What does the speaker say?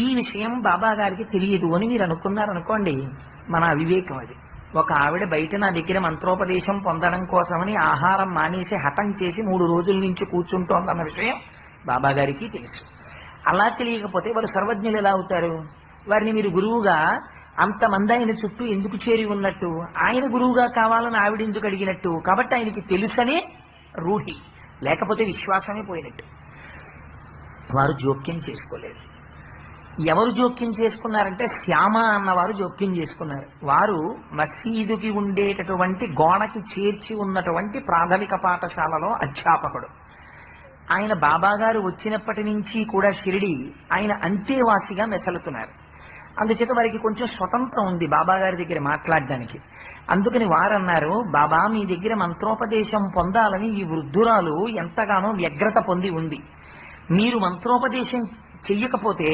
ఈ విషయం బాబా గారికి తెలియదు అని మీరు అనుకున్నారనుకోండి, మన అవివేకం అది. ఒక ఆవిడ బయట నా దగ్గర మంత్రోపదేశం పొందడం కోసమని ఆహారం మానేసి హఠం చేసి 3 రోజుల నుంచి కూర్చుంటోందన్న విషయం బాబా గారికి తెలుసు. అలా తెలియకపోతే వారు సర్వజ్ఞులు ఎలా అవుతారు? వారిని మీరు గురువుగా అంతమంది ఆయన చుట్టూ ఎందుకు చేరి ఉన్నట్టు? ఆయన గురువుగా కావాలని ఆవిడ ఎందుకు అడిగినట్టు? కాబట్టి ఆయనకి తెలుసనే రూఢి, లేకపోతే విశ్వాసమే పోయినట్టు. వారు జోక్యం చేసుకోలేదు. ఎవరు జోక్యం చేసుకున్నారంటే శ్యామ అన్నవారు జోక్యం చేసుకున్నారు. వారు మసీదుకి ఉండేటటువంటి గోడకి చేర్చి ఉన్నటువంటి ప్రాథమిక పాఠశాలలో అధ్యాపకుడు. ఆయన బాబాగారు వచ్చినప్పటి నుంచి కూడా షిరిడి ఆయన అంతేవాసిగా మెసలుతున్నారు. అందుచేత వారికి కొంచెం స్వతంత్రం ఉంది బాబాగారి దగ్గర మాట్లాడడానికి. అందుకని వారన్నారు, బాబా మీ దగ్గర మంత్రోపదేశం పొందాలని ఈ వృద్ధురాలు ఎంతగానో వ్యగ్రత పొంది ఉంది. మీరు మంత్రోపదేశం చెయ్యకపోతే